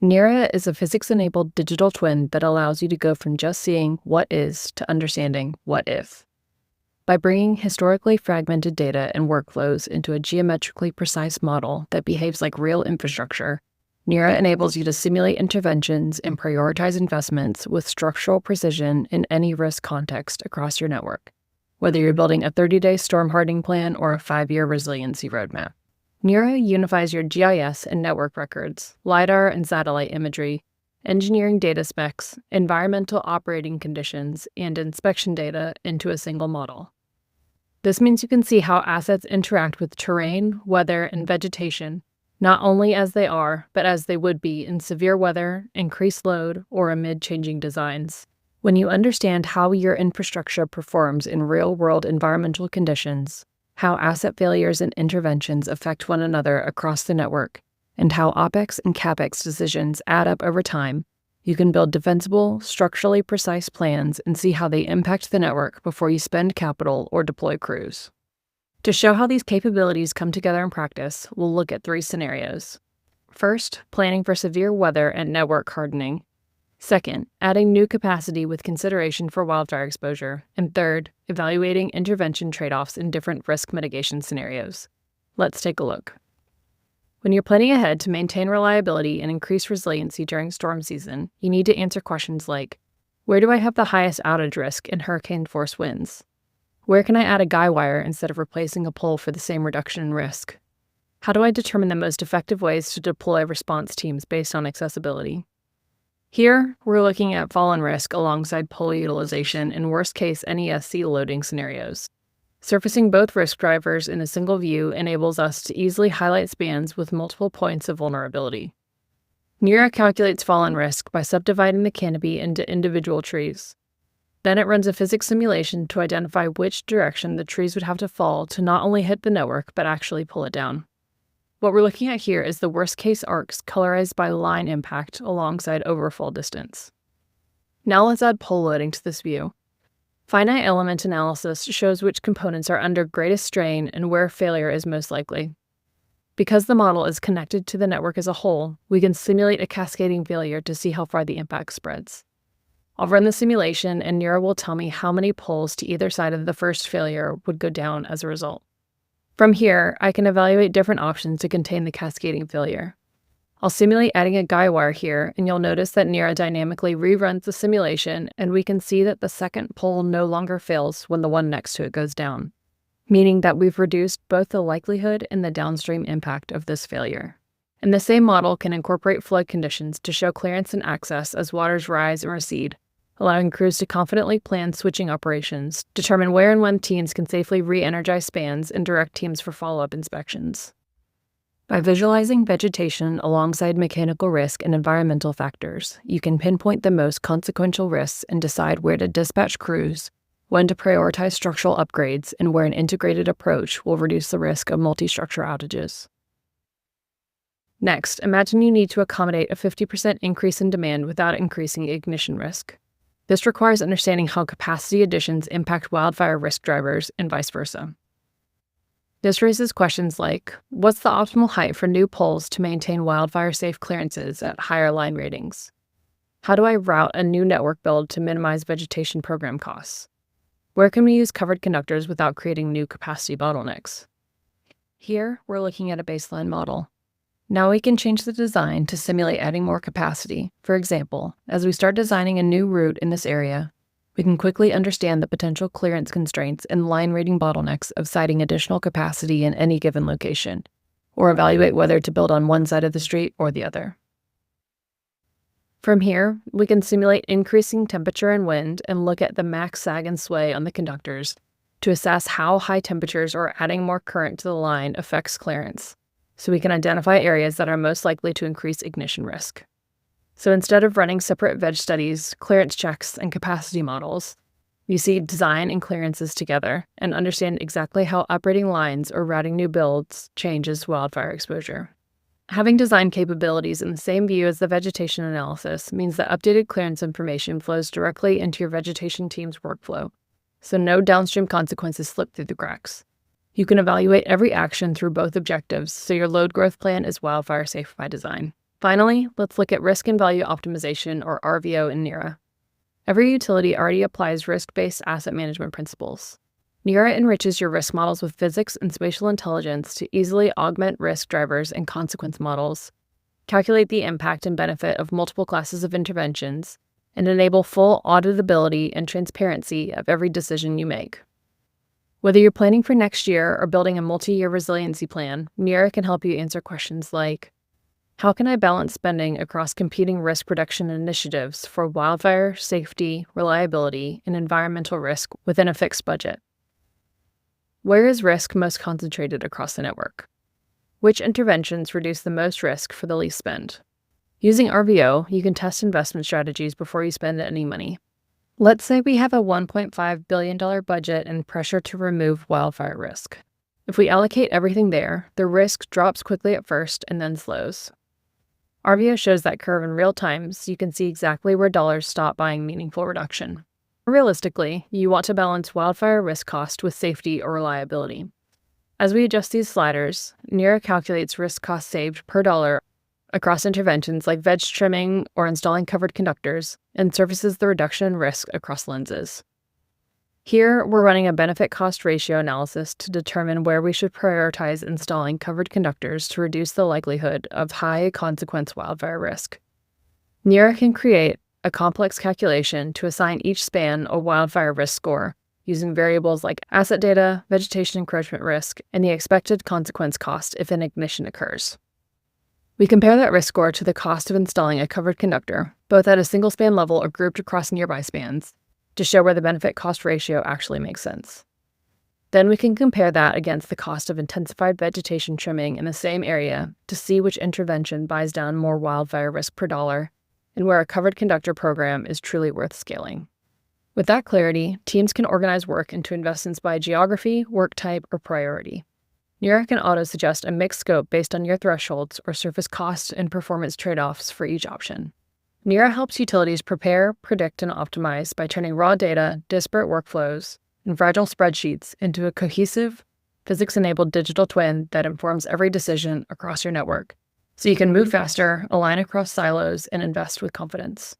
Neara is a physics-enabled digital twin that allows you to go from just seeing what is to understanding what if. By bringing historically fragmented data and workflows into a geometrically precise model that behaves like real infrastructure, Neara enables you to simulate interventions and prioritize investments with structural precision in any risk context across your network, whether you're building a 30-day storm hardening plan or a 5-year resiliency roadmap. Neara unifies your GIS and network records, LiDAR and satellite imagery, engineering data specs, environmental operating conditions, and inspection data into a single model. This means you can see how assets interact with terrain, weather, and vegetation, not only as they are, but as they would be in severe weather, increased load, or amid changing designs. When you understand how your infrastructure performs in real-world environmental conditions, how asset failures and interventions affect one another across the network, and how OpEx and CapEx decisions add up over time, you can build defensible, structurally precise plans and see how they impact the network before you spend capital or deploy crews. To show how these capabilities come together in practice, we'll look at 3 scenarios. First, planning for severe weather and network hardening. Second, adding new capacity with consideration for wildfire exposure. And third, evaluating intervention trade-offs in different risk mitigation scenarios. Let's take a look. When you're planning ahead to maintain reliability and increase resiliency during storm season, you need to answer questions like, where do I have the highest outage risk in hurricane-force winds? Where can I add a guy wire instead of replacing a pole for the same reduction in risk? How do I determine the most effective ways to deploy response teams based on accessibility? Here, we're looking at fallen risk alongside pole utilization in worst-case NESC loading scenarios. Surfacing both risk drivers in a single view enables us to easily highlight spans with multiple points of vulnerability. Neara calculates fallen risk by subdividing the canopy into individual trees. Then it runs a physics simulation to identify which direction the trees would have to fall to not only hit the network, but actually pull it down. What we're looking at here is the worst-case arcs colorized by line impact alongside overfall distance. Now let's add pole loading to this view. Finite element analysis shows which components are under greatest strain and where failure is most likely. Because the model is connected to the network as a whole, we can simulate a cascading failure to see how far the impact spreads. I'll run the simulation, and Neara will tell me how many poles to either side of the first failure would go down as a result. From here, I can evaluate different options to contain the cascading failure. I'll simulate adding a guy wire here, and you'll notice that Neara dynamically reruns the simulation, and we can see that the second pole no longer fails when the one next to it goes down, meaning that we've reduced both the likelihood and the downstream impact of this failure. And the same model can incorporate flood conditions to show clearance and access as waters rise and recede, allowing crews to confidently plan switching operations, determine where and when teams can safely re-energize spans, and direct teams for follow-up inspections. By visualizing vegetation alongside mechanical risk and environmental factors, you can pinpoint the most consequential risks and decide where to dispatch crews, when to prioritize structural upgrades, and where an integrated approach will reduce the risk of multi-structure outages. Next, imagine you need to accommodate a 50% increase in demand without increasing ignition risk. This requires understanding how capacity additions impact wildfire risk drivers and vice versa. This raises questions like, what's the optimal height for new poles to maintain wildfire-safe clearances at higher line ratings? How do I route a new network build to minimize vegetation program costs? Where can we use covered conductors without creating new capacity bottlenecks? Here, we're looking at a baseline model. Now we can change the design to simulate adding more capacity. For example, as we start designing a new route in this area, we can quickly understand the potential clearance constraints and line rating bottlenecks of siting additional capacity in any given location, or evaluate whether to build on one side of the street or the other. From here, we can simulate increasing temperature and wind and look at the max sag and sway on the conductors to assess how high temperatures or adding more current to the line affects clearance, so we can identify areas that are most likely to increase ignition risk. So instead of running separate veg studies, clearance checks, and capacity models, you see design and clearances together and understand exactly how operating lines or routing new builds changes wildfire exposure. Having design capabilities in the same view as the vegetation analysis means that updated clearance information flows directly into your vegetation team's workflow, so no downstream consequences slip through the cracks. You can evaluate every action through both objectives, so your load growth plan is wildfire safe by design. Finally, let's look at risk and value optimization, or RVO, in Neara. Every utility already applies risk-based asset management principles. Neara enriches your risk models with physics and spatial intelligence to easily augment risk drivers and consequence models, calculate the impact and benefit of multiple classes of interventions, and enable full auditability and transparency of every decision you make. Whether you're planning for next year or building a multi-year resiliency plan, Neara can help you answer questions like, how can I balance spending across competing risk reduction initiatives for wildfire, safety, reliability, and environmental risk within a fixed budget? Where is risk most concentrated across the network? Which interventions reduce the most risk for the least spend? Using RVO, you can test investment strategies before you spend any money. Let's say we have a $1.5 billion budget and pressure to remove wildfire risk. If we allocate everything there, the risk drops quickly at first and then slows. RVO shows that curve in real time, so you can see exactly where dollars stop buying meaningful reduction. Realistically, you want to balance wildfire risk cost with safety or reliability. As we adjust these sliders, Neara calculates risk cost saved per dollar across interventions like veg trimming or installing covered conductors, and surfaces the reduction in risk across lenses. Here, we're running a benefit-cost ratio analysis to determine where we should prioritize installing covered conductors to reduce the likelihood of high-consequence wildfire risk. Neara can create a complex calculation to assign each span a wildfire risk score, using variables like asset data, vegetation encroachment risk, and the expected consequence cost if an ignition occurs. We compare that risk score to the cost of installing a covered conductor, both at a single span level or grouped across nearby spans, to show where the benefit-cost ratio actually makes sense. Then we can compare that against the cost of intensified vegetation trimming in the same area to see which intervention buys down more wildfire risk per dollar, and where a covered conductor program is truly worth scaling. With that clarity, teams can organize work into investments by geography, work type, or priority. Neara can auto-suggest a mixed scope based on your thresholds or surface cost and performance trade-offs for each option. Neara helps utilities prepare, predict, and optimize by turning raw data, disparate workflows, and fragile spreadsheets into a cohesive, physics-enabled digital twin that informs every decision across your network, so you can move faster, align across silos, and invest with confidence.